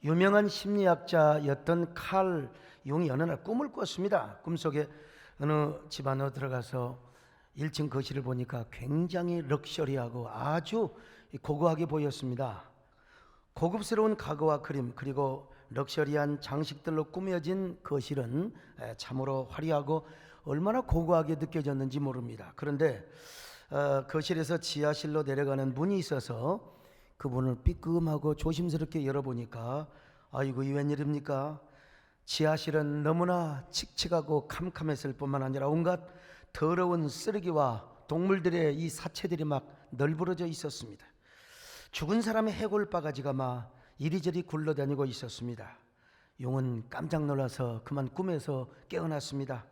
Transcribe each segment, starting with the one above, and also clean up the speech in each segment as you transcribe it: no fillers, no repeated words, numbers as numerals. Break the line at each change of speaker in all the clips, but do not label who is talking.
유명한 심리학자였던 칼 융이 어느 날 꿈을 꿨습니다. 꿈속에 어느 집 안으로 들어가서 1층 거실을 보니까 굉장히 럭셔리하고 아주 고고하게 보였습니다. 고급스러운 가구와 그림 그리고 럭셔리한 장식들로 꾸며진 거실은 참으로 화려하고 얼마나 고고하게 느껴졌는지 모릅니다. 그런데 거실에서 지하실로 내려가는 문이 있어서 그 문을 삐끔하고 조심스럽게 열어보니까 아이고, 이 웬일입니까? 지하실은 너무나 칙칙하고 캄캄했을 뿐만 아니라 온갖 더러운 쓰레기와 동물들의 이 사체들이 막 널브러져 있었습니다. 죽은 사람의 해골 바가지가 막 이리저리 굴러다니고 있었습니다. 용은 깜짝 놀라서 그만 꿈에서 깨어났습니다.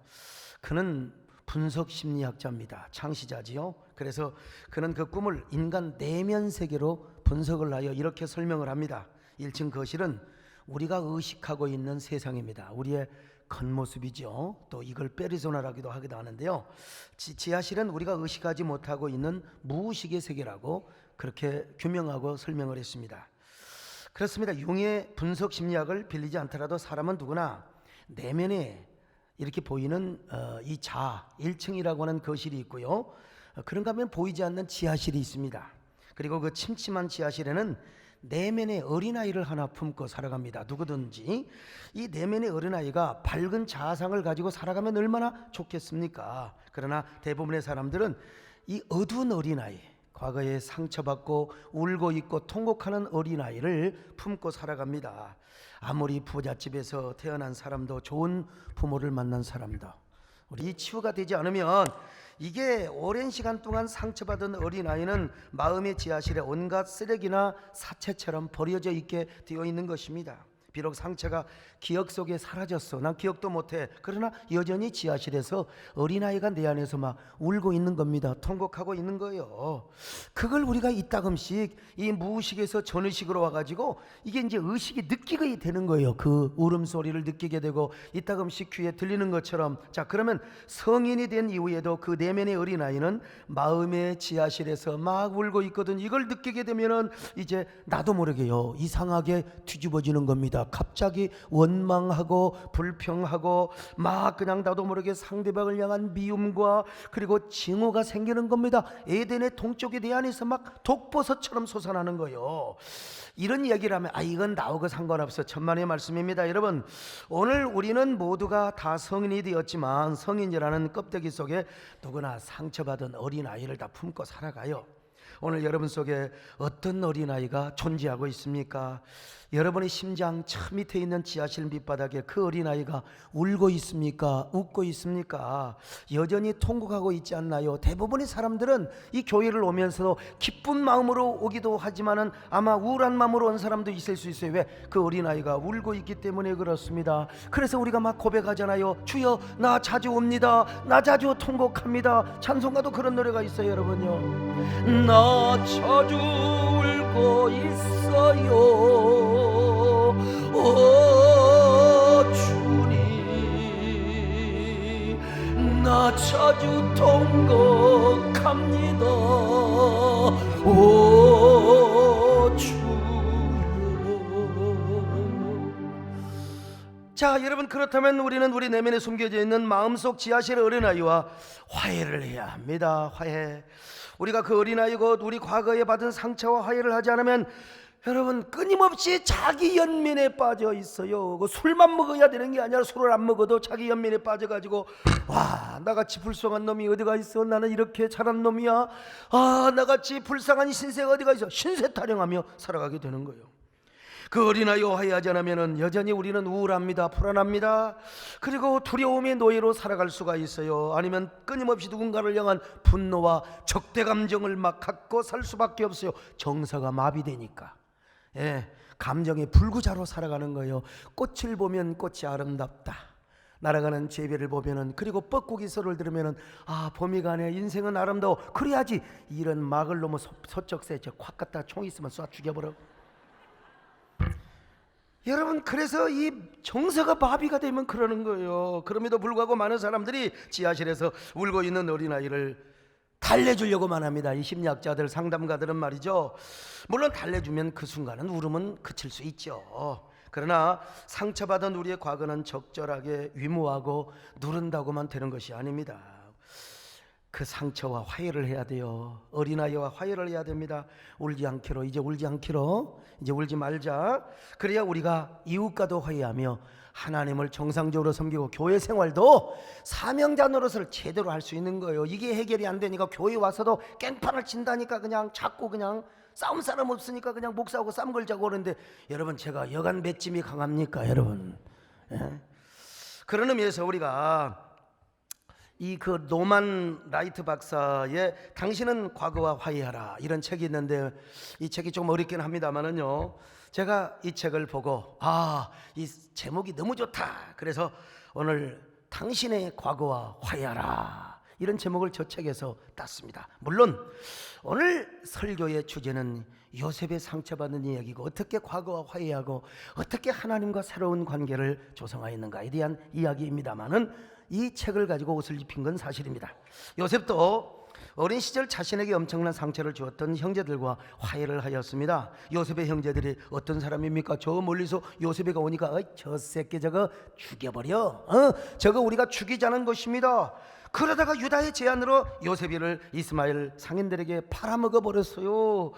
그는 분석 심리학자입니다. 창시자지요. 그래서 그는 그 꿈을 인간 내면 세계로 분석을 하여 이렇게 설명을 합니다. 1층 거실은 우리가 의식하고 있는 세상입니다. 우리의 겉모습이죠. 또 이걸 페르소나라기도 하기도 하는데요. 지하실은 우리가 의식하지 못하고 있는 무의식의 세계라고 그렇게 규명하고 설명을 했습니다. 그렇습니다. 융의 분석 심리학을 빌리지 않더라도 사람은 누구나 내면에 이렇게 보이는 이 1층이라고 하는 거실이 있고요. 그런가 하면 보이지 않는 지하실이 있습니다. 그리고 그 침침한 지하실에는 내면의 어린아이를 하나 품고 살아갑니다. 누구든지 이 내면의 어린아이가 밝은 자아상을 가지고 살아가면 얼마나 좋겠습니까? 그러나 대부분의 사람들은 이 어두운 어린아이, 과거에 상처받고 울고 있고 통곡하는 어린아이를 품고 살아갑니다. 아무리 부잣집에서 태어난 사람도 좋은 부모를 만난 사람도 우리 치유가 되지 않으면 이게 오랜 시간 동안 상처받은 어린아이는 마음의 지하실에 온갖 쓰레기나 사체처럼 버려져 있게 되어 있는 것입니다. 비록 상처가 기억 속에 사라졌어, 난 기억도 못해. 그러나 여전히 지하실에서 어린아이가 내 안에서 막 울고 있는 겁니다. 통곡하고 있는 거예요. 그걸 우리가 이따금씩 이 무의식에서 전의식으로 와가지고 이게 이제 의식이 느끼게 되는 거예요. 그 울음소리를 느끼게 되고 이따금씩 귀에 들리는 것처럼. 자, 그러면 성인이 된 이후에도 그 내면의 어린아이는 마음의 지하실에서 막 울고 있거든. 이걸 느끼게 되면은 이제 나도 모르게요, 이상하게 뒤집어지는 겁니다. 갑자기 원망하고 불평하고 막 그냥 나도 모르게 상대방을 향한 미움과 그리고 증오가 생기는 겁니다. 에덴의 동쪽에 내 안에서 막 독버섯처럼 솟아나는 거예요. 이런 이야기를 하면 이건 나하고 상관없어, 천만의 말씀입니다. 여러분, 오늘 우리는 모두가 다 성인이 되었지만 성인이라는 껍데기 속에 누구나 상처받은 어린아이를 다 품고 살아가요. 오늘 여러분 속에 어떤 어린아이가 존재하고 있습니까? 여러분의 심장 저 밑에 있는 지하실 밑바닥에 그 어린아이가 울고 있습니까? 웃고 있습니까? 여전히 통곡하고 있지 않나요? 대부분의 사람들은 이 교회를 오면서 기쁜 마음으로 오기도 하지만은 아마 우울한 마음으로 온 사람도 있을 수 있어요. 왜? 그 어린아이가 울고 있기 때문에 그렇습니다. 그래서 우리가 막 고백하잖아요. 주여, 나 자주 옵니다. 나 자주 통곡합니다. 찬송가도 그런 노래가 있어요, 여러분요. 나 자주 울고 있어요. 오 주님, 나 자주 통곡합니다. 오 주여. 자, 여러분, 그렇다면 우리는 우리 내면에 숨겨져 있는 마음속 지하실의 어린아이와 화해를 해야 합니다. 화해. 우리가 그 어린아이고 우리 과거에 받은 상처와 화해를 하지 않으면 여러분 끊임없이 자기 연민에 빠져 있어요. 술만 먹어야 되는 게 아니라 술을 안 먹어도 자기 연민에 빠져가지고 와, 나같이 불쌍한 놈이 어디가 있어? 나는 이렇게 잘한 놈이야. 나같이 불쌍한 신세가 어디가 있어? 신세 타령하며 살아가게 되는 거예요. 그 어린아이와 화해하지 않으면 여전히 우리는 우울합니다. 불안합니다. 그리고 두려움의 노예로 살아갈 수가 있어요. 아니면 끊임없이 누군가를 향한 분노와 적대 감정을 막 갖고 살 수밖에 없어요. 정서가 마비되니까. 감정의 불구자로 살아가는 거예요. 꽃을 보면 꽃이 아름답다. 날아가는 제비를 보면은, 그리고 뻐꾸기 소리를 들으면은 봄이 가네, 인생은 아름다워. 그래야지. 이런 막을 놈의 소쩍새 확 갖다 총 있으면 쏴 죽여버려. 여러분, 그래서 이 정서가 마비가 되면 그러는 거예요. 그럼에도 불구하고 많은 사람들이 지하실에서 울고 있는 어린아이를 달래주려고만 합니다. 이 심리학자들, 상담가들은 말이죠. 물론 달래주면 그 순간은 울음은 그칠 수 있죠. 그러나 상처받은 우리의 과거는 적절하게 위무하고 누른다고만 되는 것이 아닙니다. 그 상처와 화해를 해야 돼요. 어린아이와 화해를 해야 됩니다. 울지 않기로, 이제 울지 않기로, 이제 울지 말자. 그래야 우리가 이웃과도 화해하며 하나님을 정상적으로 섬기고 교회 생활도 사명자 노릇을 제대로 할 수 있는 거예요. 이게 해결이 안 되니까 교회 와서도 깽판을 친다니까, 그냥 자꾸 그냥 싸움 사람 없으니까 그냥 목사하고 쌈 걸자고 그러는데, 여러분 제가 여간 맺짐이 강합니까 여러분? 예? 그런 의미에서 우리가 이 그 노만 라이트 박사의 당신은 과거와 화해하라 이런 책이 있는데, 이 책이 좀 어렵긴 합니다만은요, 제가 이 책을 보고 이 제목이 너무 좋다. 그래서 오늘 당신의 과거와 화해하라 이런 제목을 저 책에서 땄습니다. 물론 오늘 설교의 주제는 요셉의 상처받는 이야기고, 어떻게 과거와 화해하고 어떻게 하나님과 새로운 관계를 조성하였는가에 대한 이야기입니다만은, 이 책을 가지고 옷을 입힌 건 사실입니다. 요셉도 어린 시절 자신에게 엄청난 상처를 주었던 형제들과 화해를 하였습니다. 요셉의 형제들이 어떤 사람입니까? 저 멀리서 요셉이가 오니까 저 새끼 저거 죽여버려, 저거 우리가 죽이자는 것입니다. 그러다가 유다의 제안으로 요셉이를 이스마엘 상인들에게 팔아먹어 버렸어요.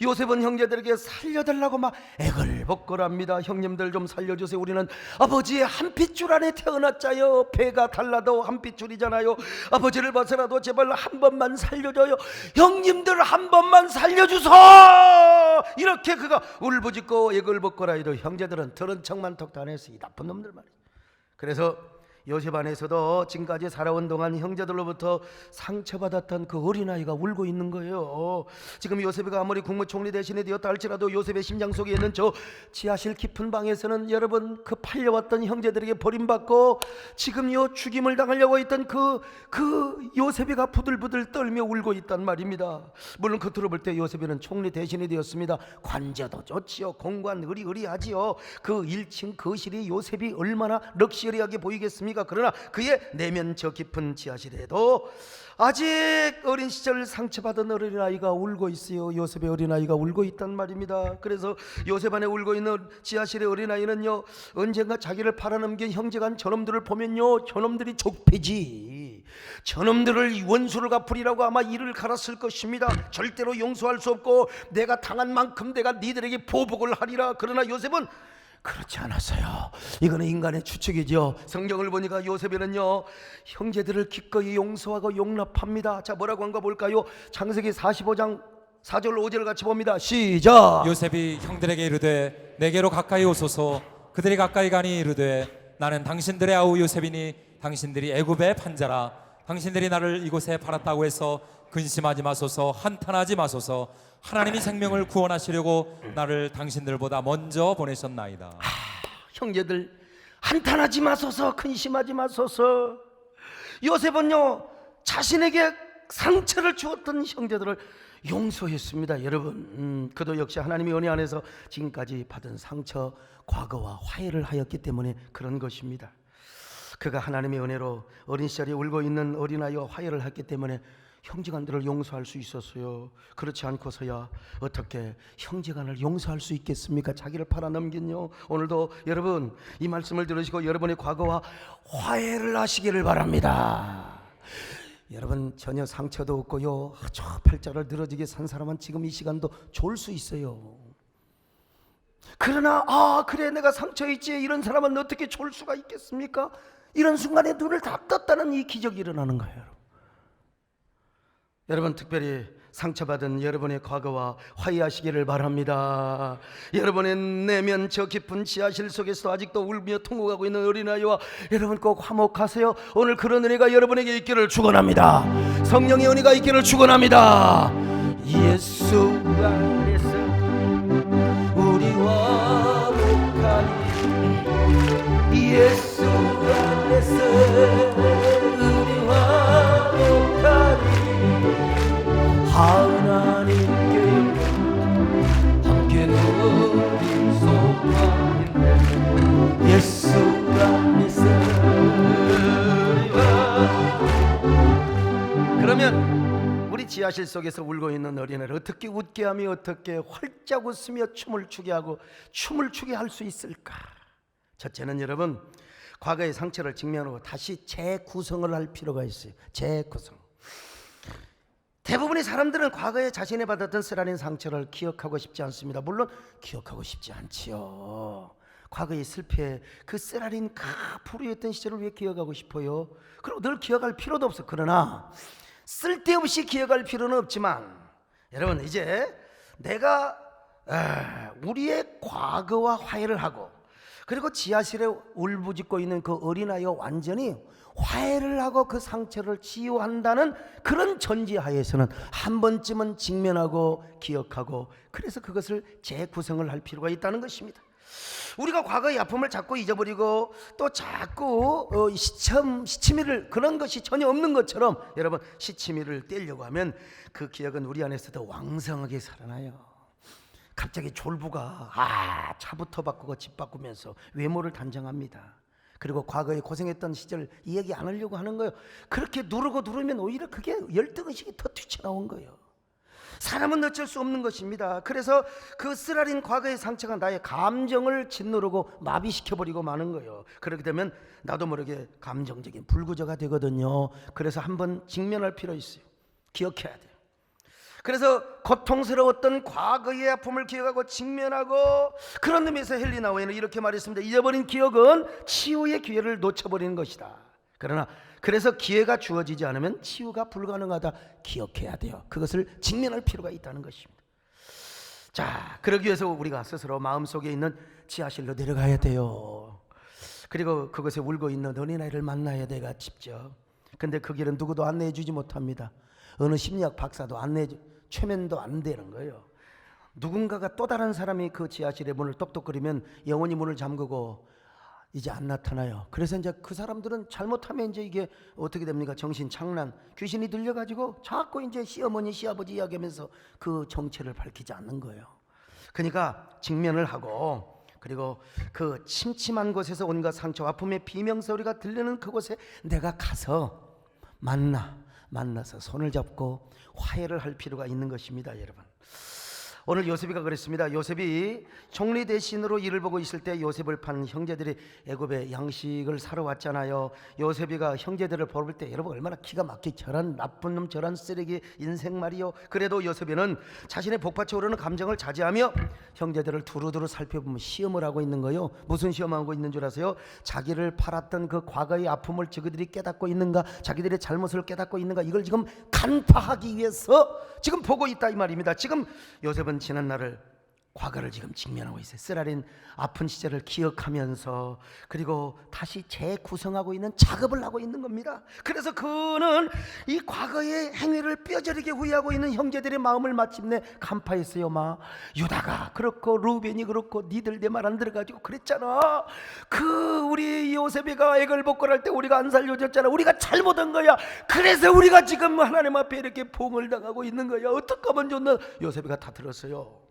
요셉은 형제들에게 살려달라고 막 애걸복걸합니다. 형님들 좀 살려주세요. 우리는 아버지의 한 핏줄 안에 태어났자요. 배가 달라도 한 핏줄이잖아요. 아버지를 봐서라도 제발 한 번만 살려줘요. 형님들 한 번만 살려주소. 이렇게 그가 울부짖고 애걸복걸하여도 형제들은 들은 척만 턱도 안 했어요. 이 나쁜 놈들 말이에요. 그래서 요셉 안에서도 지금까지 살아온 동안 형제들로부터 상처받았던 그 어린아이가 울고 있는 거예요. 지금 요셉이가 아무리 국무총리 대신이 되었다 할지라도 요셉의 심장 속에 있는 저 지하실 깊은 방에서는 여러분, 그 팔려왔던 형제들에게 버림받고 지금 요 죽임을 당하려고 했던 그 요셉이가 부들부들 떨며 울고 있단 말입니다. 물론 겉으로 볼 때 요셉이는 총리 대신이 되었습니다. 관저도 좋지요. 공관 의리의리하지요. 그 1층 거실이 요셉이 얼마나 럭셔리하게 보이겠습니까? 그러나 그의 내면 저 깊은 지하실에도 아직 어린 시절 상처받은 어린아이가 울고 있어요. 요셉의 어린아이가 울고 있단 말입니다. 그래서 요셉 안에 울고 있는 지하실의 어린아이는요, 언젠가 자기를 팔아넘긴 형제간 저놈들을 보면요, 저놈들이 족패지, 저놈들을 원수를 갚으리라고 아마 이를 갈았을 것입니다. 절대로 용서할 수 없고 내가 당한 만큼 내가 니들에게 보복을 하리라. 그러나 요셉은 그렇지 않았어요. 이거는 인간의 추측이죠. 성경을 보니까 요셉이는요, 형제들을 기꺼이 용서하고 용납합니다. 자, 뭐라고 한가 볼까요? 창세기 45장 4절 5절 같이 봅니다. 시작.
요셉이 형들에게 이르되 내게로 가까이 오소서. 그들이 가까이 가니 이르되 나는 당신들의 아우 요셉이니 당신들이 애굽의 판자라. 당신들이 나를 이곳에 팔았다고 해서 근심하지 마소서, 한탄하지 마소서. 하나님이 생명을 구원하시려고 나를 당신들보다 먼저 보내셨나이다.
형제들, 한탄하지 마소서, 근심하지 마소서. 요셉은요, 자신에게 상처를 주었던 형제들을 용서했습니다. 여러분, 그도 역시 하나님의 은혜 안에서 지금까지 받은 상처, 과거와 화해를 하였기 때문에 그런 것입니다. 그가 하나님의 은혜로 어린 시절에 울고 있는 어린아이와 화해를 했기 때문에 형제간들을 용서할 수 있었어요. 그렇지 않고서야 어떻게 형제간을 용서할 수 있겠습니까? 자기를 팔아넘긴요. 오늘도 여러분, 이 말씀을 들으시고 여러분의 과거와 화해를 하시기를 바랍니다. 여러분, 전혀 상처도 없고요, 아주 팔자를 늘어지게 산 사람은 지금 이 시간도 좋을 수 있어요. 그러나 그래, 내가 상처 있지, 이런 사람은 어떻게 좋을 수가 있겠습니까? 이런 순간에 눈을 다 떴다는 이 기적이 일어나는 거예요. 여러분, 특별히 상처받은 여러분의 과거와 화해하시기를 바랍니다. 여러분의 내면 저 깊은 지하실 속에서 아직도 울며 통곡하고 있는 어린아이와 여러분 꼭 화목하세요. 오늘 그런 은혜가 여러분에게 있기를 축원합니다. 성령의 은혜가 있기를 축원합니다. 예수 안에서 우리와 목하니, 예수 안에서 우리와 목하니, 하나님께 함께 누리소서. 예수 안에서 우리와. 그러면 지하실 속에서 울고 있는 어린애를 어떻게 웃게 하며 어떻게 활짝 웃으며 춤을 추게 하고 춤을 추게 할 수 있을까? 첫째는 여러분, 과거의 상처를 직면하고 다시 재구성을 할 필요가 있어요. 재구성. 대부분의 사람들은 과거에 자신이 받았던 쓰라린 상처를 기억하고 싶지 않습니다. 물론 기억하고 싶지 않지요. 과거의 실패, 그 쓰라린 불우했던 시절을 왜 기억하고 싶어요? 그리고 늘 기억할 필요도 없어. 그러나 쓸데없이 기억할 필요는 없지만, 여러분, 이제 내가 우리의 과거와 화해를 하고, 그리고 지하실에 울부짖고 있는 그 어린아이와 완전히 화해를 하고 그 상처를 치유한다는 그런 전제하에서는 한 번쯤은 직면하고 기억하고, 그래서 그것을 재구성을 할 필요가 있다는 것입니다. 우리가 과거의 아픔을 자꾸 잊어버리고 또 자꾸 시치미를, 그런 것이 전혀 없는 것처럼 여러분 시치미를 떼려고 하면 그 기억은 우리 안에서도 왕성하게 살아나요. 갑자기 졸부가 차부터 바꾸고 집 바꾸면서 외모를 단정합니다. 그리고 과거에 고생했던 시절 이야기 안 하려고 하는 거예요. 그렇게 누르면 오히려 그게 열등의식이 더 튀쳐나온 거예요. 사람은 어쩔 수 없는 것입니다. 그래서 그 쓰라린 과거의 상처가 나의 감정을 짓누르고 마비시켜버리고 마는 거예요. 그렇게 되면 나도 모르게 감정적인 불구조가 되거든요. 그래서 한번 직면할 필요 있어요. 기억해야 돼요. 그래서 고통스러웠던 과거의 아픔을 기억하고 직면하고, 그런 의미에서 헨리 나우에는 이렇게 말했습니다. 잊어버린 기억은 치유의 기회를 놓쳐버리는 것이다. 그래서 기회가 주어지지 않으면 치유가 불가능하다. 기억해야 돼요. 그것을 직면할 필요가 있다는 것입니다. 자, 그러기 위해서 우리가 스스로 마음속에 있는 지하실로 내려가야 돼요. 그리고 그곳에 울고 있는 어린아이를 만나야 돼가 직접. 근데 그 길은 누구도 안내해 주지 못합니다. 어느 심리학 박사도 최면도 안 되는 거예요. 누군가가 또 다른 사람이 그 지하실의 문을 똑똑거리면 영원히 문을 잠그고 이제 안 나타나요. 그래서 이제 그 사람들은 잘못하면 이제 이게 어떻게 됩니까? 정신 착란, 귀신이 들려가지고 자꾸 이제 시어머니 시아버지 이야기하면서 그 정체를 밝히지 않는 거예요. 그러니까 직면을 하고, 그리고 그 침침한 곳에서 온갖 상처, 아픔의 비명소리가 들리는 그곳에 내가 가서 만나서 손을 잡고 화해를 할 필요가 있는 것입니다. 여러분, 오늘 요셉이가 그랬습니다. 요셉이 총리 대신으로 일을 보고 있을 때 요셉을 판 형제들이 애굽에 양식을 사러 왔잖아요. 요셉이가 형제들을 볼 때 여러분 얼마나 기가 막히게, 저런 나쁜 놈, 저런 쓰레기 인생 말이요. 그래도 요셉이는 자신의 복받쳐 오르는 감정을 자제하며 형제들을 두루두루 살펴보면 시험을 하고 있는 거예요. 무슨 시험하고 있는 줄 아세요? 자기를 팔았던 그 과거의 아픔을 저들이 깨닫고 있는가, 자기들의 잘못을 깨닫고 있는가, 이걸 지금 간파하기 위해서 지금 보고 있다 이 말입니다. 지금 요셉은 지난 날을, 과거를 지금 직면하고 있어요. 쓰라린 아픈 시절을 기억하면서, 그리고 다시 재구성하고 있는 작업을 하고 있는 겁니다. 그래서 그는 이 과거의 행위를 뼈저리게 후회하고 있는 형제들의 마음을 마침내 간파했어요. 유다가 그렇고 루벤이 그렇고 니들 내 말 안 들어가지고 그랬잖아. 우리 요셉이가 애걸 복걸할 때 우리가 안 살려줬잖아. 우리가 잘못한 거야. 그래서 우리가 지금 하나님 앞에 이렇게 봉을 당하고 있는 거야. 어떻게 하면 좋나. 요셉이가 다 들었어요.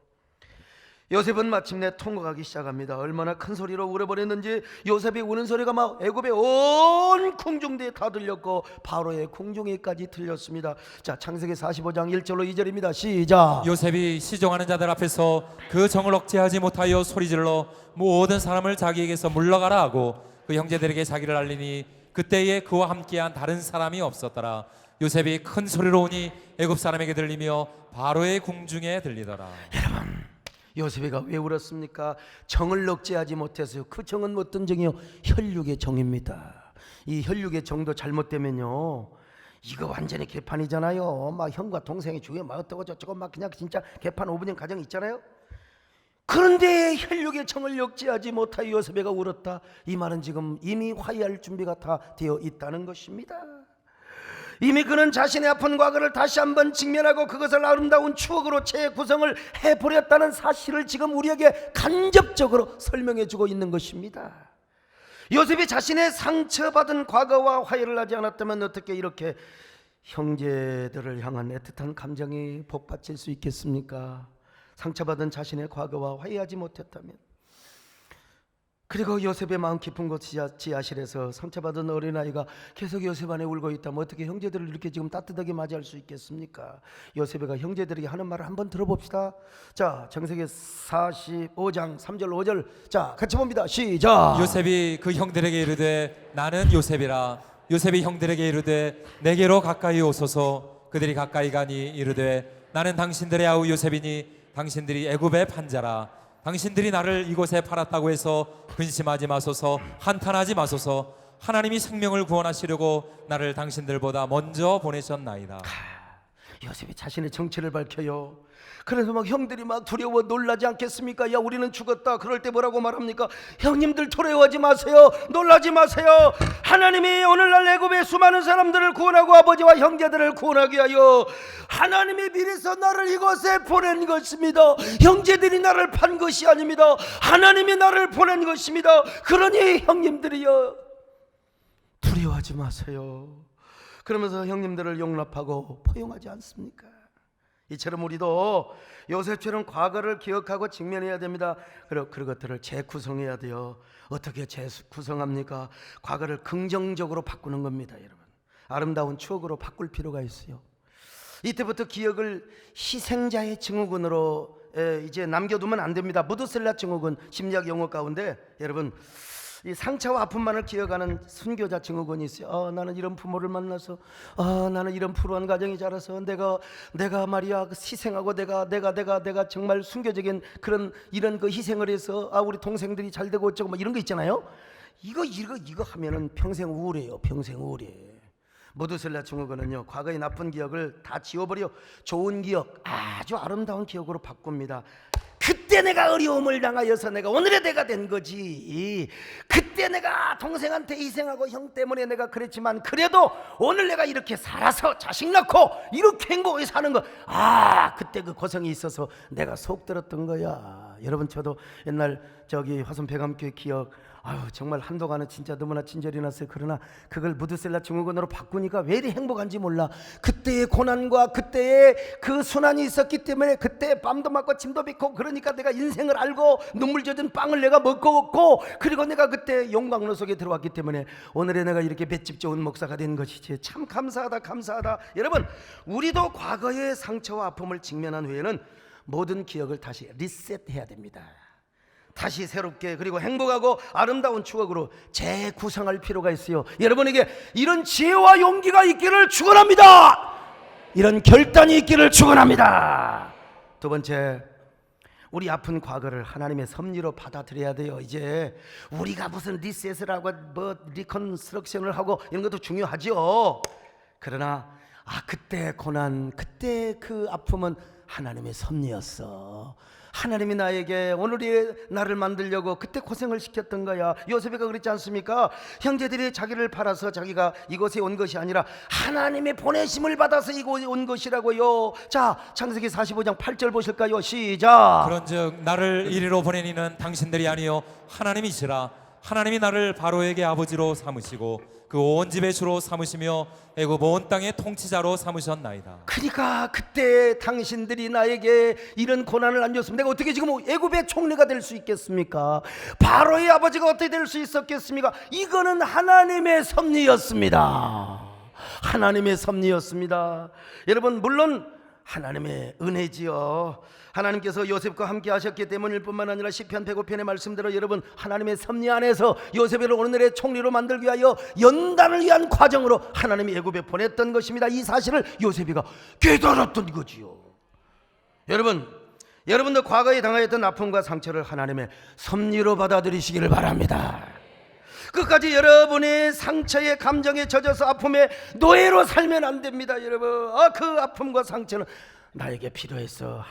요셉은 마침내 통곡하기 시작합니다. 얼마나 큰 소리로 울어버렸는지 요셉이 우는 소리가 막 애굽의 온 궁중대에 다 들렸고 바로의 궁중에까지 들렸습니다. 자, 창세기 45장 1절로 2절입니다. 시작.
요셉이 시종하는 자들 앞에서 그 정을 억제하지 못하여 소리질러 모든 사람을 자기에게서 물러가라 하고 그 형제들에게 자기를 알리니 그때에 그와 함께한 다른 사람이 없었더라. 요셉이 큰 소리로 오니 애굽 사람에게 들리며 바로의 궁중에 들리더라.
여러분, 요셉이가 왜 울었습니까? 정을 억제하지 못해서요. 그 정은 어떤 정이요? 혈육의 정입니다. 이 혈육의 정도 잘못되면요, 이거 완전히 개판이잖아요. 막 형과 동생이 죽여 막 어쩌고 저쩌고 막 그냥 진짜 개판 5분형 가정 있잖아요. 그런데 혈육의 정을 억제하지 못하여 요셉이가 울었다. 이 말은 지금 이미 화해할 준비가 다 되어 있다는 것입니다. 이미 그는 자신의 아픈 과거를 다시 한번 직면하고 그것을 아름다운 추억으로 재구성을 해버렸다는 사실을 지금 우리에게 간접적으로 설명해 주고 있는 것입니다. 요셉이 자신의 상처받은 과거와 화해를 하지 않았다면 어떻게 이렇게 형제들을 향한 애틋한 감정이 복받칠 수 있겠습니까? 상처받은 자신의 과거와 화해하지 못했다면. 그리고 요셉의 마음 깊은 곳 지하실에서 상처받은 어린아이가 계속 요셉 안에 울고 있다면 어떻게 형제들을 이렇게 지금 따뜻하게 맞이할 수 있겠습니까? 요셉이가 형제들에게 하는 말을 한번 들어봅시다. 자, 창세기 45장 3절 5절, 자 같이 봅니다. 시작.
요셉이 그 형들에게 이르되 나는 요셉이라. 요셉이 형들에게 이르되 내게로 가까이 오소서. 그들이 가까이 가니 이르되 나는 당신들의 아우 요셉이니 당신들이 애굽의 판자라. 당신들이 나를 이곳에 팔았다고 해서 근심하지 마소서. 한탄하지 마소서. 하나님이 생명을 구원하시려고 나를 당신들보다 먼저 보내셨나이다.
요셉이 자신의 정체를 밝혀요. 그래서 막 형들이 막 두려워 놀라지 않겠습니까? 야, 우리는 죽었다. 그럴 때 뭐라고 말합니까? 형님들 두려워하지 마세요. 놀라지 마세요. 하나님이 오늘날 애굽의 수많은 사람들을 구원하고 아버지와 형제들을 구원하게 하여 하나님이 미리서 나를 이곳에 보낸 것입니다. 형제들이 나를 판 것이 아닙니다. 하나님이 나를 보낸 것입니다. 그러니 형님들이여 두려워하지 마세요. 그러면서 형님들을 용납하고 포용하지 않습니까? 이처럼 우리도 요셉처럼 과거를 기억하고 직면해야 됩니다. 그리고 그것들을 재구성해야 돼요. 어떻게 재구성합니까? 과거를 긍정적으로 바꾸는 겁니다, 여러분. 아름다운 추억으로 바꿀 필요가 있어요. 이때부터 기억을 희생자의 증후군으로 이제 남겨두면 안 됩니다. 무드셀라 증후군, 심리학 용어 가운데 여러분 이 상처와 아픔만을 기억하는 순교자 증후군이 있어요. 나는 이런 부모를 만나서, 나는 이런 불우한 가정이 자라서 내가 말이야 희생하고 내가 정말 순교적인 그런 이런 그 희생을 해서 우리 동생들이 잘 되고 어쩌고 뭐 이런 거 있잖아요. 이거 하면은 평생 우울해요. 평생 우울해. 모두셀라 증후군은요, 과거의 나쁜 기억을 다 지워버려 좋은 기억, 아주 아름다운 기억으로 바꿉니다. 그때 내가 어려움을 당하여서 내가 오늘의 내가 된 거지. 그때 내가 동생한테 희생하고 형 때문에 내가 그랬지만 그래도 오늘 내가 이렇게 살아서 자식 낳고 이렇게 행복하게 사는 거, 그때 그 고생이 있어서 내가 속 들었던 거야. 여러분, 저도 옛날 저기 화성 배감교회 기억, 정말 한동안은 진짜 너무나 친절히 났어요. 그러나 그걸 무드셀라 증후군으로 바꾸니까 왜 이리 행복한지 몰라. 그때의 고난과 그때의 그 순환이 있었기 때문에 그때 밤도 맞고 침도 뱉고 그러니까 내가 인생을 알고 눈물 젖은 빵을 내가 먹고 그리고 내가 그때 용광로 속에 들어왔기 때문에 오늘의 내가 이렇게 맷집 좋은 목사가 된 것이지. 참 감사하다. 여러분, 우리도 과거의 상처와 아픔을 직면한 후에는 모든 기억을 다시 리셋해야 됩니다. 다시 새롭게 그리고 행복하고 아름다운 추억으로 재구성할 필요가 있어요. 여러분에게 이런 지혜와 용기가 있기를 축원합니다. 이런 결단이 있기를 축원합니다. 두 번째, 우리 아픈 과거를 하나님의 섭리로 받아들여야 돼요. 이제 우리가 무슨 리셋을 하고 뭐 리컨스트럭션을 하고 이런 것도 중요하죠. 그러나 그때 고난, 그때 그 아픔은 하나님의 섭리였어. 하나님이 나에게 오늘의 나를 만들려고 그때 고생을 시켰던 거야. 요셉이가 그랬지 않습니까? 형제들이 자기를 팔아서 자기가 이곳에 온 것이 아니라 하나님의 보내심을 받아서 이곳에 온 것이라고요. 자, 창세기 45장 8절 보실까요? 시작.
그런즉 나를 이리로 보내니는 당신들이 아니요 하나님이시라. 하나님이 나를 바로에게 아버지로 삼으시고 그 온 집의 주로 삼으시며 애굽 온 땅의 통치자로 삼으셨나이다.
그러니까 그때 당신들이 나에게 이런 고난을 안 줬으면 내가 어떻게 지금 애굽의 총리가 될 수 있겠습니까? 바로의 아버지가 어떻게 될 수 있었겠습니까? 이거는 하나님의 섭리였습니다. 하나님의 섭리였습니다. 여러분, 물론 하나님의 은혜지요. 하나님께서 요셉과 함께 하셨기 때문일 뿐만 아니라 시편 105편의 말씀대로 여러분, 하나님의 섭리 안에서 요셉을 오늘의 총리로 만들기 위하여 연단을 위한 과정으로 하나님이 애굽에 보냈던 것입니다. 이 사실을 요셉이가 깨달았던 거지요. 여러분도 과거에 당하였던 아픔과 상처를 하나님의 섭리로 받아들이시기를 바랍니다. 끝까지 여러분의 상처의 감정에 젖어서 아픔의 노예로 살면 안 됩니다. 여러분, 그 아픔과 상처는 나에게 필요해서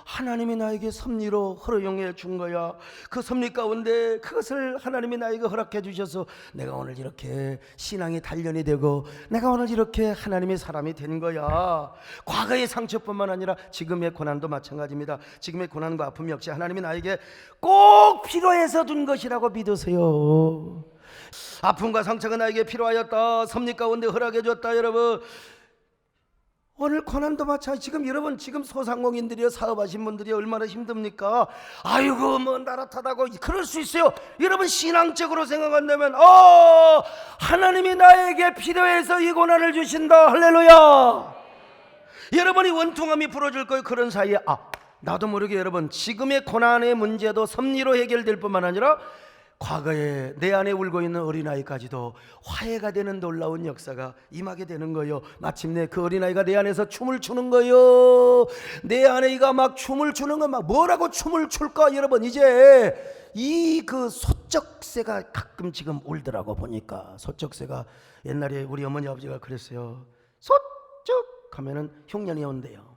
하나님이 나에게 섭리로 허용해 준 거야. 그 섭리 가운데 그것을 하나님이 나에게 허락해 주셔서 내가 오늘 이렇게 신앙의 단련이 되고 내가 오늘 이렇게 하나님의 사람이 된 거야. 과거의 상처뿐만 아니라 지금의 고난도 마찬가지입니다. 지금의 고난과 아픔 역시 하나님이 나에게 꼭 필요해서 둔 것이라고 믿으세요. 아픔과 상처가 나에게 필요하였다. 섭리 가운데 허락해 줬다. 여러분, 오늘 고난도 마찬가지. 지금 여러분, 지금 소상공인들이요, 사업하신 분들이 얼마나 힘듭니까? 아이고 뭐 나라 탓하고 그럴 수 있어요. 여러분, 신앙적으로 생각한다면 하나님이 나에게 필요해서 이 고난을 주신다. 할렐루야. 여러분이 원통함이 풀어줄 거예요. 그런 사이에 나도 모르게 여러분, 지금의 고난의 문제도 섭리로 해결될 뿐만 아니라 과거에 내 안에 울고 있는 어린아이까지도 화해가 되는 놀라운 역사가 임하게 되는 거예요. 마침내 그 어린아이가 내 안에서 춤을 추는 거예요. 내 아내가 막 춤을 추는 거, 막 뭐라고 춤을 출까? 여러분, 이제 이 그 소쩍새가 가끔 지금 울더라고. 보니까 소쩍새가, 옛날에 우리 어머니 아버지가 그랬어요. 소쩍 하면은 흉년이 온대요.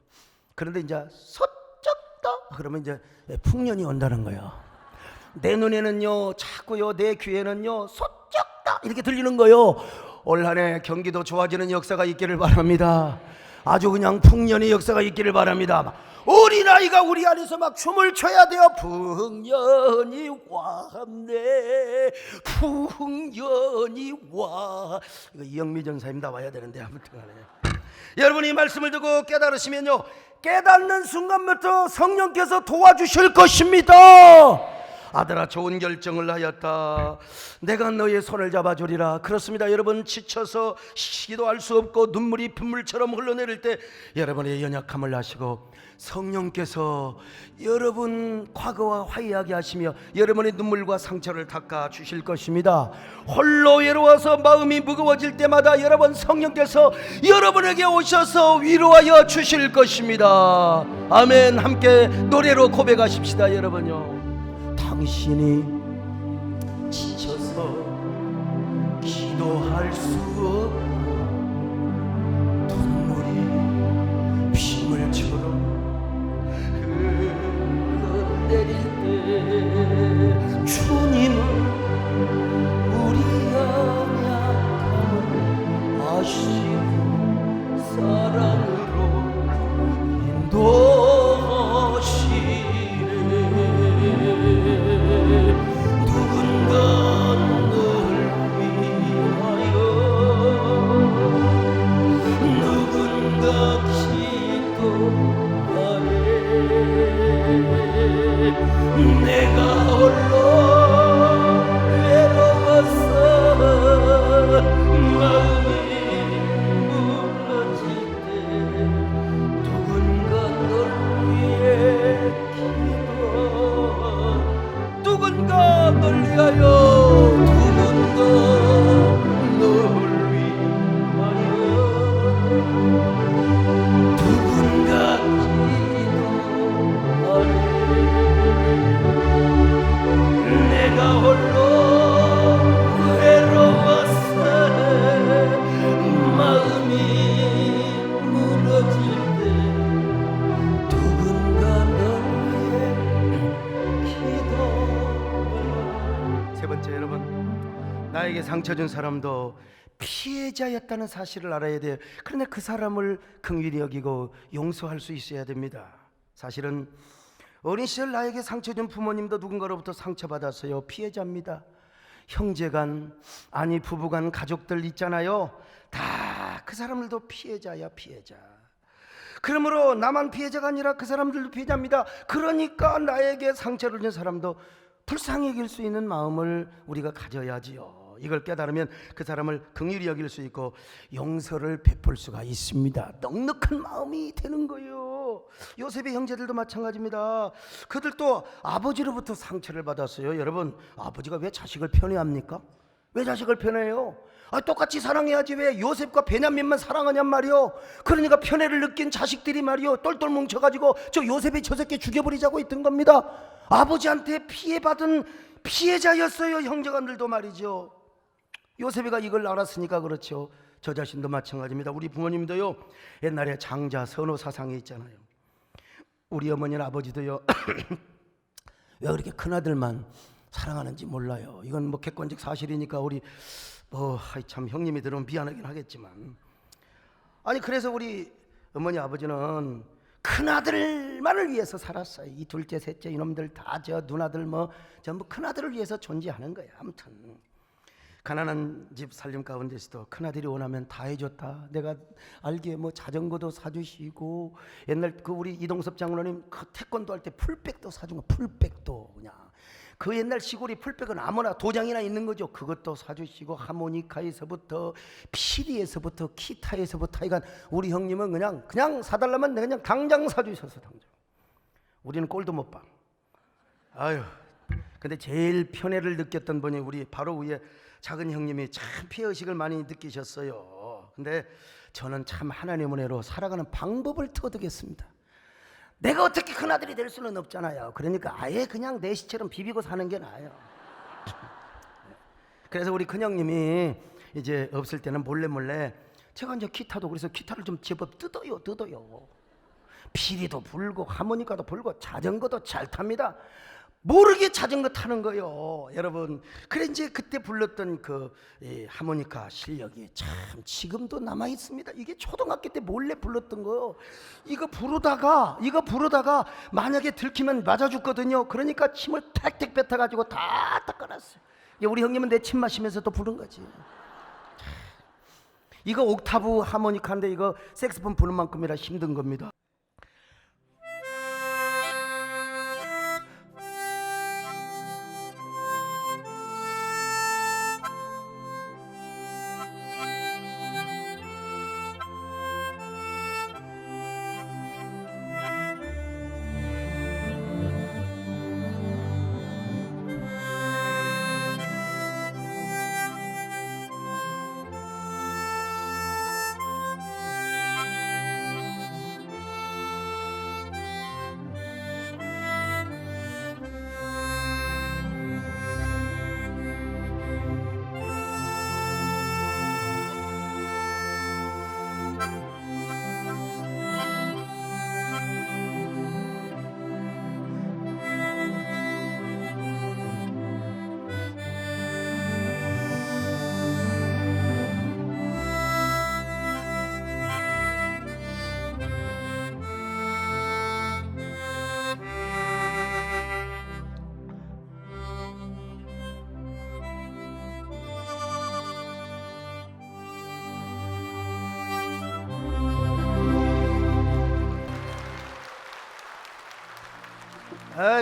그런데 이제 소쩍다 그러면 이제 풍년이 온다는 거예요. 내 눈에는요 자꾸요, 내 귀에는요 소쩍다 이렇게 들리는 거요. 올 한해 경기도 좋아지는 역사가 있기를 바랍니다. 아주 그냥 풍년의 역사가 있기를 바랍니다. 어린아이가 우리 안에서 막 춤을 춰야 돼요. 풍년이 왔네, 풍년이 와. 이거 이영미 전사님 나와야 되는데 아무튼 간에 여러분이 이 말씀을 듣고 깨달으시면요, 깨닫는 순간부터 성령께서 도와주실 것입니다. 아들아, 좋은 결정을 하였다. 내가 너의 손을 잡아주리라. 그렇습니다. 여러분, 지쳐서 기도할 수 없고 눈물이 빗물처럼 흘러내릴 때 여러분의 연약함을 아시고 성령께서 여러분 과거와 화해하게 하시며 여러분의 눈물과 상처를 닦아 주실 것입니다. 홀로 외로워서 마음이 무거워질 때마다 여러분, 성령께서 여러분에게 오셔서 위로하여 주실 것입니다. 아멘. 함께 노래로 고백하십시다. 여러분요, 당신이 지쳐서 기도할 수 없는 눈물이 빗물처럼 흘러내릴 때 주님은 우리 연약함을 아시고 사랑으로 인도하시네. 누군가 널 위하여, 누군가 기도하네. 내가 홀로 외로워서 마음이 무너질 때 누군가 널 위해 기도, 누군가 널 위하여, 누군가 널 위하여, 누군가 기도하네. 내가 홀로 외로워서 마음이 무너질 때 누군가 널 위해 기도. 세 번째, 여러분, 나에게 상처 준 사람도 피해자였다는 사실을 알아야 돼요. 그런데 그 사람을 긍휼히 여기고 용서할 수 있어야 됩니다. 사실은 어린 시절 나에게 상처 준 부모님도 누군가로부터 상처받았어요. 피해자입니다. 형제간, 아니 부부간, 가족들 있잖아요. 다 그 사람들도 피해자야, 피해자. 그러므로 나만 피해자가 아니라 그 사람들도 피해자입니다. 그러니까 나에게 상처를 준 사람도 불쌍히 여길 수 있는 마음을 우리가 가져야지요. 이걸 깨달으면 그 사람을 긍휼히 여길 수 있고 용서를 베풀 수가 있습니다. 넉넉한 마음이 되는 거예요. 요셉의 형제들도 마찬가지입니다. 그들도 아버지로부터 상처를 받았어요. 여러분, 아버지가 왜 자식을 편애합니까? 왜 자식을 편애해요? 똑같이 사랑해야지 왜 요셉과 베냐민만 사랑하냔 말이요. 그러니까 편애를 느낀 자식들이 말이요, 똘똘 뭉쳐가지고 저 요셉의 저 새끼 죽여버리자고 했던 겁니다. 아버지한테 피해받은 피해자였어요. 형제간들도 말이죠. 요셉이가 이걸 알았으니까 그렇죠. 저 자신도 마찬가지입니다. 우리 부모님도요, 옛날에 장자 선호 사상이 있잖아요. 우리 어머니나 아버지도요 왜 그렇게 큰아들만 사랑하는지 몰라요. 이건 뭐 객관적 사실이니까 우리 참 형님이 들으면 미안하긴 하겠지만, 아니 그래서 우리 어머니 아버지는 큰아들만을 위해서 살았어요. 이 둘째 셋째 이놈들 다 저 누나들 뭐 전부 큰아들을 위해서 존재하는 거예요. 아무튼 가난한 집 살림 가운데서도 큰아들이 원하면 다 해줬다. 내가 알기에 뭐 자전거도 사주시고, 옛날 그 우리 이동섭 장로님 그 태권도 할 때 풀백도 사준 거, 풀백도 그냥 그 옛날 시골이 풀백은 아무나 도장이나 있는 거죠. 그것도 사주시고, 하모니카에서부터 피리에서부터 기타에서부터 하여간 우리 형님은 그냥 사달라면 그냥 당장 사주셔서 당장. 우리는 꼴도 못 봐. 아유. 근데 제일 편애를 느꼈던 분이 우리 바로 위에 작은 형님이 참 피해의식을 많이 느끼셨어요. 근데 저는 참 하나님 은혜로 살아가는 방법을 터득했습니다. 내가 어떻게 큰아들이 될 수는 없잖아요. 그러니까 아예 그냥 내 시처럼 비비고 사는 게 나아요. 그래서 우리 큰형님이 이제 없을 때는 몰래 제가 이제 기타도, 그래서 기타를 좀 제법 뜯어요. 피리도 불고 하모니카도 불고 자전거도 잘 탑니다. 모르게 자전거 타는 거요, 여러분. 그래 이제 그때 불렀던 그 하모니카 실력이 참 지금도 남아 있습니다. 이게 초등학교 때 몰래 불렀던 거. 이거 부르다가 만약에 들키면 맞아 죽거든요. 그러니까 침을 택택 뱉어 가지고 다 닦아놨어요. 우리 형님은 내 침 마시면서 또 부른 거지. 이거 옥타브 하모니카인데 이거 색소폰 부는 만큼이라 힘든 겁니다.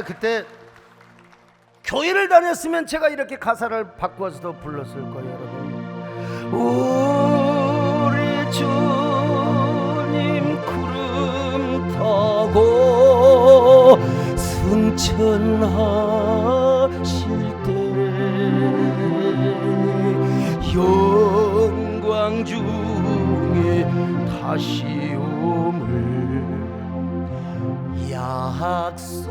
그때 교회를 다녔으면 제가 이렇게 가사를 바꿔서도 불렀을 거예요, 여러분. 우리 주님 구름 타고 승천하실 때 영광 중에 다시 오물 약속하더니.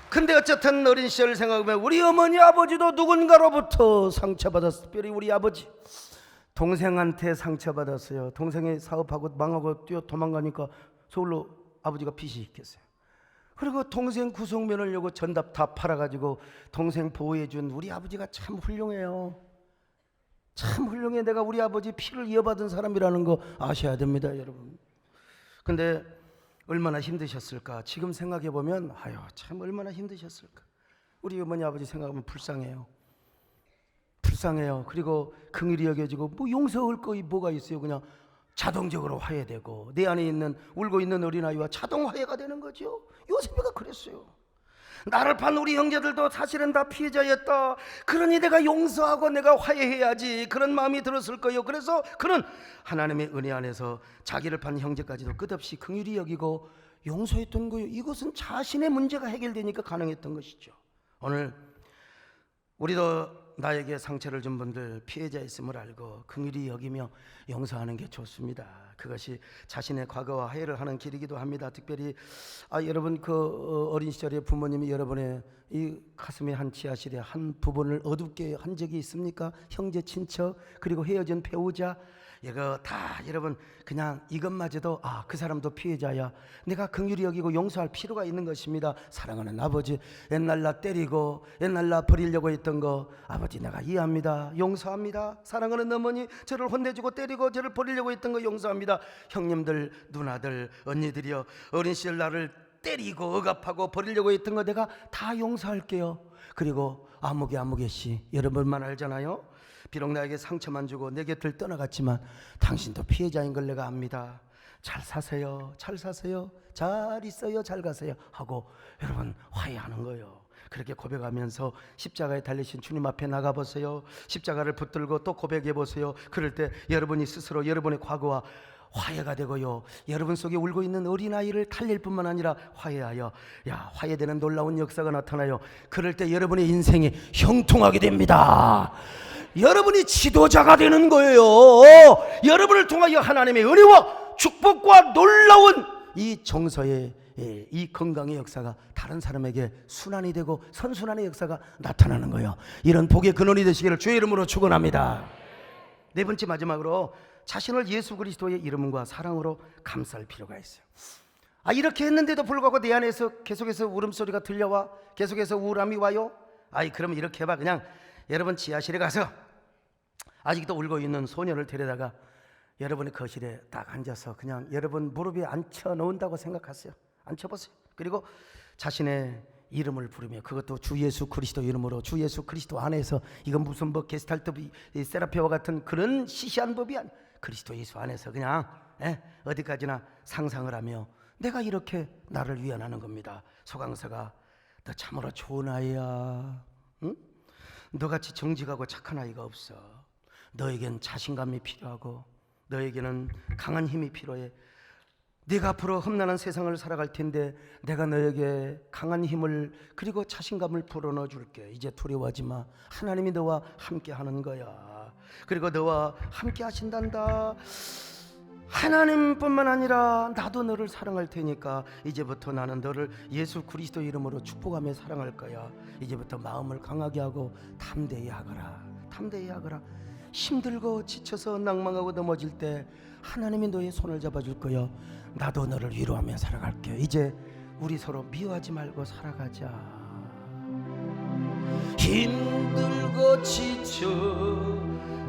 근데 어쨌든 어린 시절을 생각하면 우리 어머니 아버지도 누군가로부터 상처받았어. 특별히 우리 아버지 동생한테 상처받았어요. 동생이 사업하고 망하고 뛰어 도망가니까 서울로 아버지가 피시켰어요. 그리고 동생 구속면을 요구 전답 다 팔아가지고 동생 보호해준 우리 아버지가 참 훌륭해요. 참 훌륭해. 내가 우리 아버지 피를 이어받은 사람이라는 거 아셔야 됩니다, 여러분. 근데 얼마나 힘드셨을까. 지금 생각해보면 아유 참 얼마나 힘드셨을까. 우리 어머니 아버지 생각하면 불쌍해요. 그리고 긍휼히 여겨지고 뭐 용서할 거 뭐가 있어요. 그냥 자동적으로 화해되고 내 안에 있는 울고 있는 어린아이와 자동 화해가 되는 거죠. 요셉이가 그랬어요. 나를 판 우리 형제들도 사실은 다 피해자였다. 그러니 내가 용서하고 내가 화해해야지. 그런 마음이 들었을 거예요. 그래서 그는 하나님의 은혜 안에서 자기를 판 형제까지도 끝없이 긍휼히 여기고 용서했던 거예요. 이것은 자신의 문제가 해결되니까 가능했던 것이죠. 오늘 우리도 나에게 상처를 준 분들 피해자 있음을 알고 긍휼히 여기며 용서하는 게 좋습니다. 그것이 자신의 과거와 화해를 하는 길이기도 합니다. 특별히 여러분 그 어린 시절에 부모님이 여러분의 이 가슴의 한 지하실에 한 부분을 어둡게 한 적이 있습니까? 형제 친척 그리고 헤어진 배우자. 이거 다 여러분 그냥 이것마저도 그 사람도 피해자야, 내가 긍휼히 여기고 용서할 필요가 있는 것입니다. 사랑하는 아버지, 옛날 나 때리고 옛날 나 버리려고 했던 거 아버지 내가 이해합니다. 용서합니다. 사랑하는 어머니, 저를 혼내주고 때리고 저를 버리려고 했던 거 용서합니다. 형님들, 누나들, 언니들이여, 어린 시절 나를 때리고 억압하고 버리려고 했던 거 내가 다 용서할게요. 그리고 아무개 씨, 여러분만 알잖아요. 비록 나에게 상처만 주고 내 곁을 떠나갔지만 당신도 피해자인 걸 내가 압니다. 잘 사세요, 잘 사세요, 잘 있어요, 잘 가세요 하고 여러분 화해하는 거예요. 그렇게 고백하면서 십자가에 달리신 주님 앞에 나가보세요. 십자가를 붙들고 또 고백해보세요. 그럴 때 여러분이 스스로 여러분의 과거와 화해가 되고요, 여러분 속에 울고 있는 어린아이를 달랠 뿐만 아니라 화해하여 화해되는 놀라운 역사가 나타나요. 그럴 때 여러분의 인생이 형통하게 됩니다. 여러분이 지도자가 되는 거예요. 여러분을 통하여 하나님의 은혜와 축복과 놀라운 이 정서의 이 건강의 역사가 다른 사람에게 순환이 되고 선순환의 역사가 나타나는 거예요. 이런 복의 근원이 되시기를 주의 이름으로 축원합니다. 네 번째, 마지막으로 자신을 예수 그리스도의 이름과 사랑으로 감쌀 필요가 있어요. 이렇게 했는데도 불구하고 내 안에서 계속해서 울음소리가 들려와, 계속해서 우울함이 와요. 그러면 이렇게 해봐. 그냥 여러분 지하실에 가서 아직도 울고 있는 소년을 데려다가 여러분의 거실에 딱 앉아서 그냥 여러분 무릎에 앉혀 놓는다고 생각하세요. 앉혀보세요. 그리고 자신의 이름을 부르며, 그것도 주 예수 그리스도 이름으로, 주 예수 그리스도 안에서, 이건 무슨 뭐 게스탈트 세라피아와 같은 그런 시시한 법이 아니에요. 그리스도 예수 안에서 그냥 어디까지나 상상을 하며 내가 이렇게 나를 위안하는 겁니다. 소강서가 너 참으로 좋은 아이야. 응? 너같이 정직하고 착한 아이가 없어. 너에겐 자신감이 필요하고 너에게는 강한 힘이 필요해. 네가 앞으로 험난한 세상을 살아갈 텐데 내가 너에게 강한 힘을 그리고 자신감을 불어넣어 줄게. 이제 두려워하지 마. 하나님이 너와 함께 하는 거야. 그리고 너와 함께 하신단다. 하나님뿐만 아니라 나도 너를 사랑할 테니까 이제부터 나는 너를 예수 그리스도 이름으로 축복하며 사랑할 거야. 이제부터 마음을 강하게 하고 담대히 하거라. 담대히 하거라. 힘들고 지쳐서 낭망하고 넘어질 때 하나님이 너의 손을 잡아줄 거야. 나도 너를 위로하며 살아갈게. 이제 우리 서로 미워하지 말고 살아가자. 힘들고 지쳐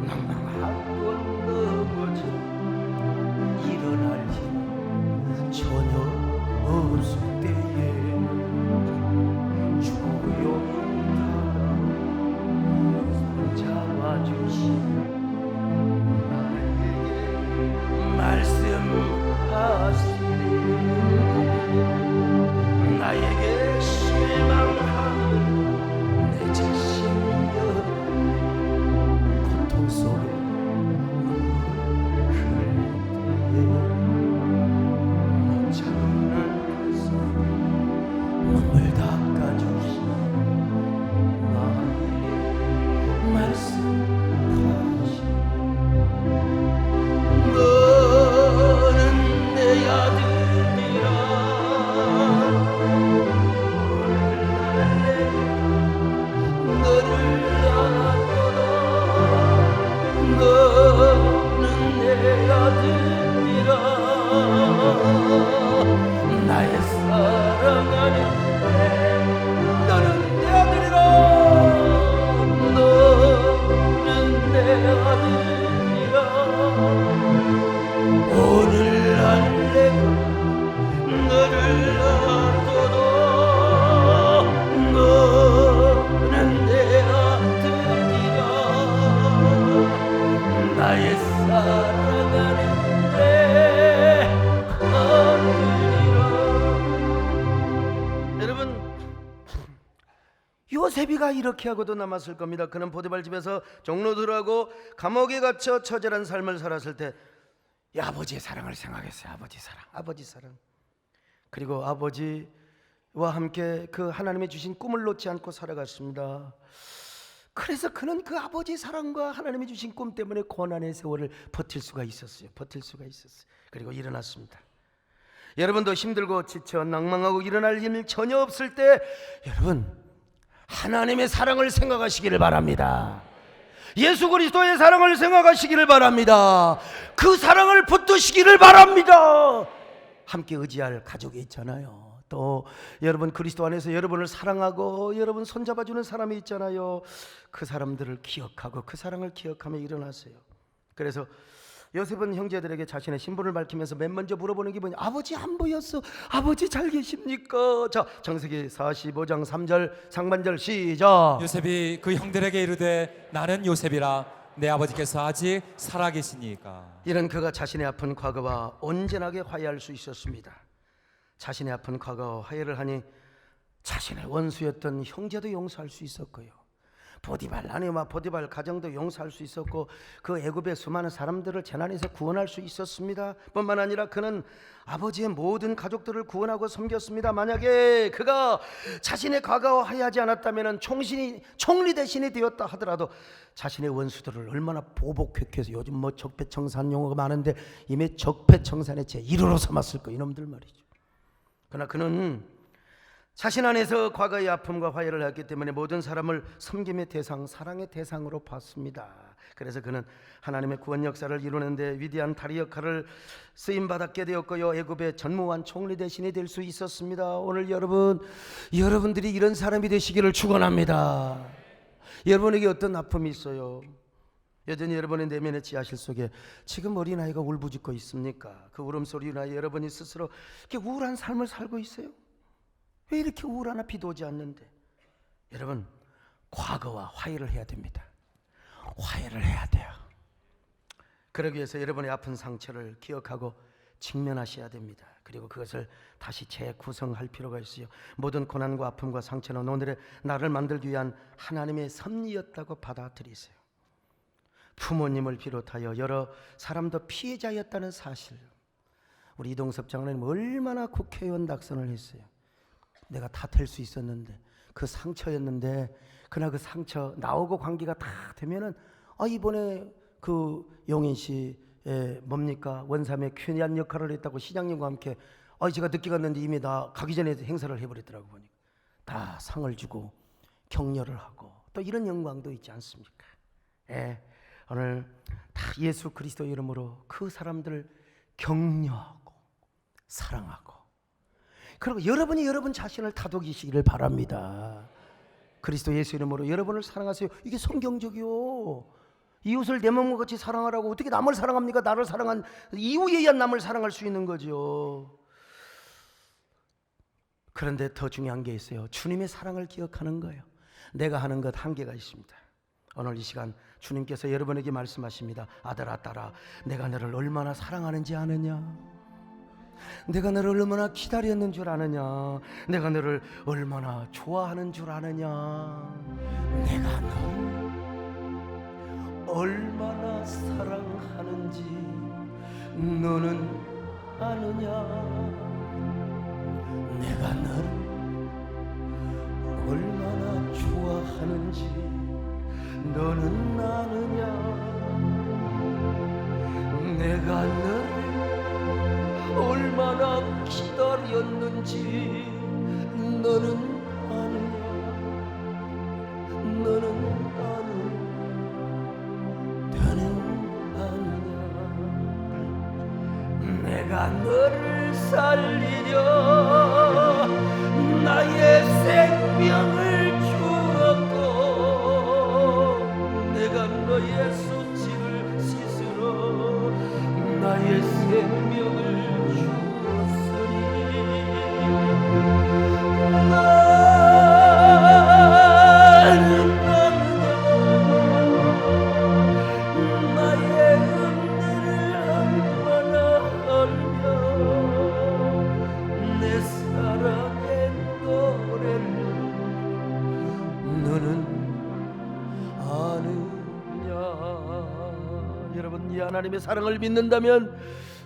낭망하고 넘어져 일어날 힘 전혀 없을 때에 조용히 손 잡아주시고 나에게 말씀하시네. 나에게 실망하는 내 자신여 고통 속에 눈물 흘릴 때에 차분한 그 손 눈물 닦아주시고 나에게 말씀하시네. 너는 내 아들이라 너를 안았도다. 너는 내 아들이라 나의 사랑하는 너는 내 아들이라. 너는 내 아들이라. 오늘날 내가 너를 안도다. 너는 내 아들이라. 나의 사랑하는 내 아들이라. 여러분, 요셉이가 이렇게 하고도 남았을 겁니다. 그는 보디발 집에서 종로들하고 감옥에 갇혀 처절한 삶을 살았을 때 아버지의 사랑을 생각했어요. 아버지 사랑. 그리고 아버지와 함께 그 하나님이 주신 꿈을 놓지 않고 살아갔습니다. 그래서 그는 그 아버지 사랑과 하나님이 주신 꿈 때문에 고난의 세월을 버틸 수가 있었어요. 그리고 일어났습니다. 여러분도 힘들고 지쳐 낭망하고 일어날 힘이 전혀 없을 때 여러분 하나님의 사랑을 생각하시기를 바랍니다. 예수 그리스도의 사랑을 생각하시기를 바랍니다. 그 사랑을 붙드시기를 바랍니다. 함께 의지할 가족이 있잖아요. 또 여러분 그리스도 안에서 여러분을 사랑하고 여러분 손잡아주는 사람이 있잖아요. 그 사람들을 기억하고 그 사랑을 기억하며 일어나세요. 그래서 요셉은 형제들에게 자신의 신분을 밝히면서 맨 먼저 물어보는 게 뭐냐? 아버지 안 보였어. 아버지 잘 계십니까? 자, 창세기 45장 3절 상반절 시작.
요셉이 그 형들에게 이르되 나는 요셉이라 내 아버지께서 아직 살아계시니까.
이런 그가 자신의 아픈 과거와 온전하게 화해할 수 있었습니다. 자신의 아픈 과거와 화해를 하니 자신의 원수였던 형제도 용서할 수 있었고요. 보디발 아내와 보디발 가정도 용서할 수 있었고 그 애굽의 수많은 사람들을 재난에서 구원할 수 있었습니다. 뿐만 아니라 그는 아버지의 모든 가족들을 구원하고 섬겼습니다. 만약에 그가 자신의 과거와 화해하지 않았다면 총리 대신이 되었다 하더라도 자신의 원수들을 얼마나 보복회해서 요즘 뭐 적폐청산 용어가 많은데 이미 적폐청산의 제1호로 삼았을 거 이놈들 말이죠. 그러나 그는 자신 안에서 과거의 아픔과 화해를 했기 때문에 모든 사람을 섬김의 대상, 사랑의 대상으로 봤습니다. 그래서 그는 하나님의 구원 역사를 이루는데 위대한 다리 역할을 쓰임받았게 되었고요. 애굽의 전무한 총리 대신이 될 수 있었습니다. 오늘 여러분들이 이런 사람이 되시기를 축원합니다. 여러분에게 어떤 아픔이 있어요? 여전히 여러분의 내면의 지하실 속에 지금 어린아이가 울부짖고 있습니까? 그 울음소리나 여러분이 스스로 이렇게 우울한 삶을 살고 있어요? 왜 이렇게 우울하나? 비도 오지 않는데. 여러분 과거와 화해를 해야 됩니다. 화해를 해야 돼요. 그러기 위해서 여러분의 아픈 상처를 기억하고 직면하셔야 됩니다. 그리고 그것을 다시 재구성할 필요가 있어요. 모든 고난과 아픔과 상처는 오늘의 나를 만들기 위한 하나님의 섭리였다고 받아들이세요. 부모님을 비롯하여 여러 사람도 피해자였다는 사실. 우리 이동섭 장로님 얼마나 국회의원 낙선을 했어요. 내가 다 될 수 있었는데 그 상처였는데 그러나 그 상처 나오고 관계가 다 되면은 이번에 그 용인 씨의 뭡니까 원삼의 쾌한 역할을 했다고 시장님과 함께 제가 늦게 갔는데 이미 나 가기 전에 행사를 해버렸더라고. 보니까 다 상을 주고 격려를 하고 또 이런 영광도 있지 않습니까? 오늘 다 예수 그리스도 이름으로 그 사람들을 격려하고 사랑하고 그리고 여러분이 여러분 자신을 다독이시기를 바랍니다. 그리스도 예수 이름으로 여러분을 사랑하세요. 이게 성경적이요. 이웃을 내 몸과 같이 사랑하라고. 어떻게 남을 사랑합니까? 나를 사랑한 이후에 의한 남을 사랑할 수 있는 거죠. 그런데 더 중요한 게 있어요. 주님의 사랑을 기억하는 거예요. 내가 하는 것 한계가 있습니다. 오늘 이 시간 주님께서 여러분에게 말씀하십니다. 아들아 딸아, 내가 너를 얼마나 사랑하는지 아느냐? 내가 너를 얼마나 기다렸는 줄 아느냐? 내가 너를 얼마나 좋아하는 줄 아느냐? 내가 너를 얼마나 사랑하는지 너는 아느냐? 내가 너를 얼마나 좋아하는지 너는 아느냐? 내가 너를 얼마나 기다렸는지 너는 아느냐? 너는 아느냐? 너는 아느냐? 내가 너를 살리려 나의 생명을 주었고 내가 너의 수치를 씻으러 나의 생명을 하나님의 사랑을 믿는다면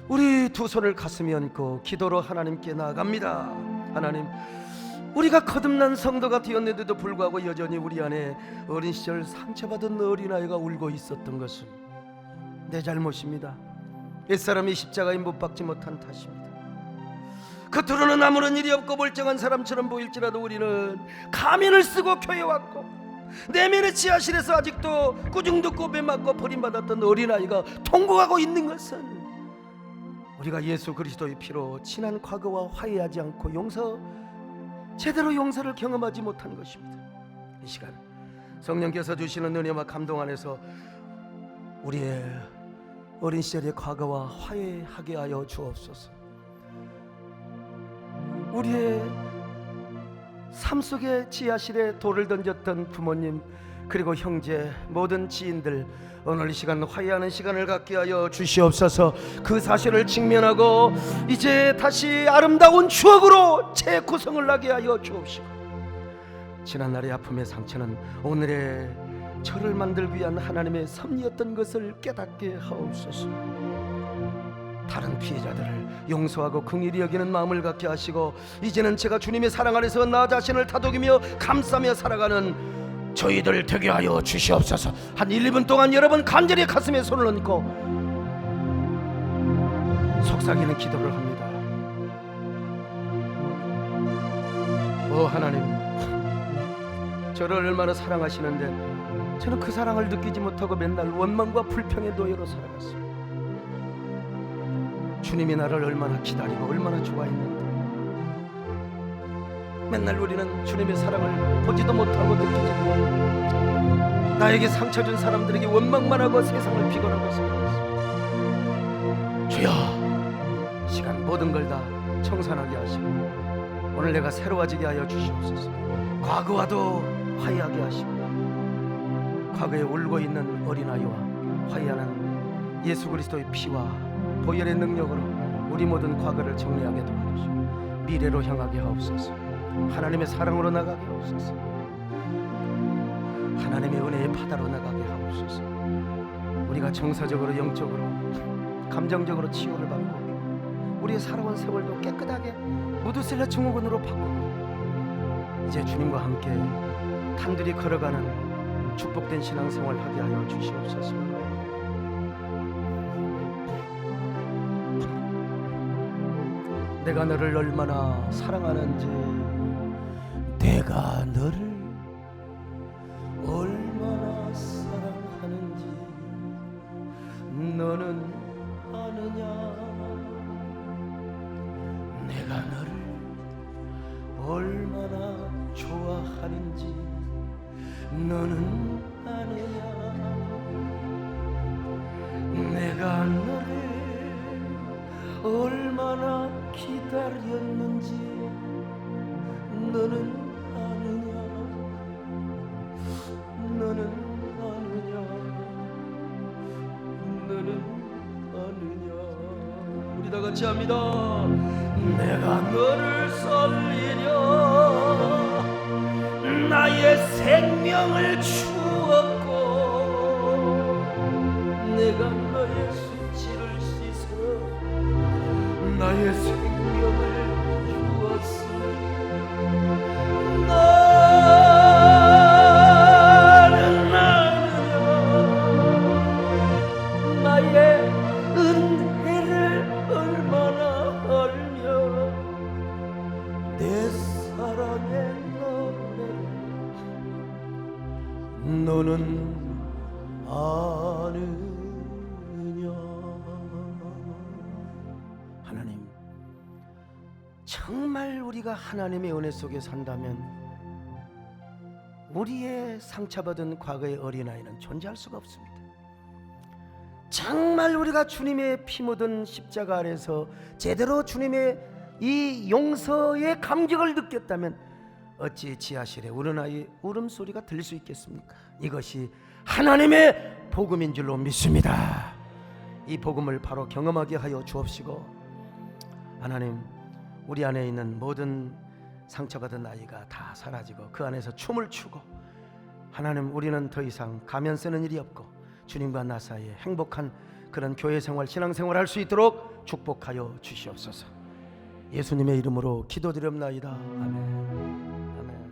우리 두 손을 가슴에 얹고 기도로 하나님께 나아갑니다. 하나님, 우리가 거듭난 성도가 되었는데도 불구하고 여전히 우리 안에 어린 시절 상처받은 어린아이가 울고 있었던 것은 내 잘못입니다. 옛사람이 십자가에 못 박지 못한 탓입니다. 겉으로는 아무런 일이 없고 멀쩡한 사람처럼 보일지라도 우리는 가면을 쓰고 교회 왔고 내면의 지하실에서 아직도 꾸중도 꼽에 맞고 버림받았던 어린아이가 통곡하고 있는 것은 우리가 예수 그리스도의 피로 지난 과거와 화해하지 않고 제대로 용서를 경험하지 못한 것입니다. 이 시간 성령께서 주시는 은혜와 감동 안에서 우리의 어린 시절의 과거와 화해하게 하여 주옵소서. 우리의 삶 속에 지하실에 돌을 던졌던 부모님 그리고 형제 모든 지인들 오늘 이 시간 화해하는 시간을 갖게 하여 주시옵소서. 그 사실을 직면하고 이제 다시 아름다운 추억으로 재구성을 하게 하여 주옵시고 지난날의 아픔의 상처는 오늘의 저를 만들기 위한 하나님의 섭리였던 것을 깨닫게 하옵소서. 다른 피해자들을 용서하고 긍휼히 여기는 마음을 갖게 하시고 이제는 제가 주님의 사랑 안에서 나 자신을 다독이며 감싸며 살아가는 저희들 되게 하여 주시옵소서. 한 1-2분 동안 여러분 간절히 가슴에 손을 얹고 속삭이는 기도를 합니다. 오 하나님, 저를 얼마나 사랑하시는데 저는 그 사랑을 느끼지 못하고 맨날 원망과 불평의 노예로 살아갔습니다. 주님이 나를 얼마나 기다리고 얼마나 좋아했는데 맨날 우리는 주님의 사랑을 보지도 못하고 느끼지도 못하고 나에게 상처 준 사람들에게 원망만 하고 세상을 비관하고 살아갔습니다. 주여, 시간 모든 걸 다 청산하게 하시고 오늘 내가 새로워지게 하여 주시옵소서. 과거와도 화해하게 하시고 과거에 울고 있는 어린아이와 화해하는 예수 그리스도의 피와 보혈의 능력으로 우리 모든 과거를 정리하게 도와주시고 미래로 향하게 하옵소서. 하나님의 사랑으로 나가게 하옵소서. 하나님의 은혜의 바다로 나가게 하옵소서. 우리가 정서적으로 영적으로 감정적으로 치유를 받고 우리의 살아온 세월도 깨끗하게 무드셀라 증후군으로 바꾸고 이제 주님과 함께 단둘이 걸어가는 축복된 신앙생활 하게 하여 주시옵소서. 내가 너를 얼마나 사랑하는지, 내가 너를 얼마나 사랑하는지 너는 아느냐. 내가 너를 얼마나 좋아하는지 너는 아느냐. 내가 너를 얼마나 기다렸는지 너는 아느냐. 너는 아느냐. 너는 아느냐. 우리 다 같이 합니다. 내가 너를 살리려 나의 생명을 주었고 내가 너의 수치를 씻어 나의 생명을 주었으니 너는 아느냐. 나의 은혜를 얼마나 알며 내 사랑의 노래를 너는 아느냐. 하나님, 정말 우리가 하나님의 은혜 속에 산다면 우리의 상처받은 과거의 어린아이는 존재할 수가 없습니다. 정말 우리가 주님의 피 묻은 십자가 아래서 제대로 주님의 이 용서의 감격을 느꼈다면 어찌 지하실에 우는 아이 울음소리가 들릴 수 있겠습니까? 이것이 하나님의 복음인 줄로 믿습니다. 이 복음을 바로 경험하게 하여 주옵시고 하나님, 우리 안에 있는 모든 상처받은 아이가 다 사라지고 그 안에서 춤을 추고 하나님, 우리는 더 이상 가면 쓰는 일이 없고 주님과 나 사이에 행복한 그런 교회 생활, 신앙 생활 할 수 있도록 축복하여 주시옵소서. 예수님의 이름으로 기도드립나이다. 아멘. 아멘.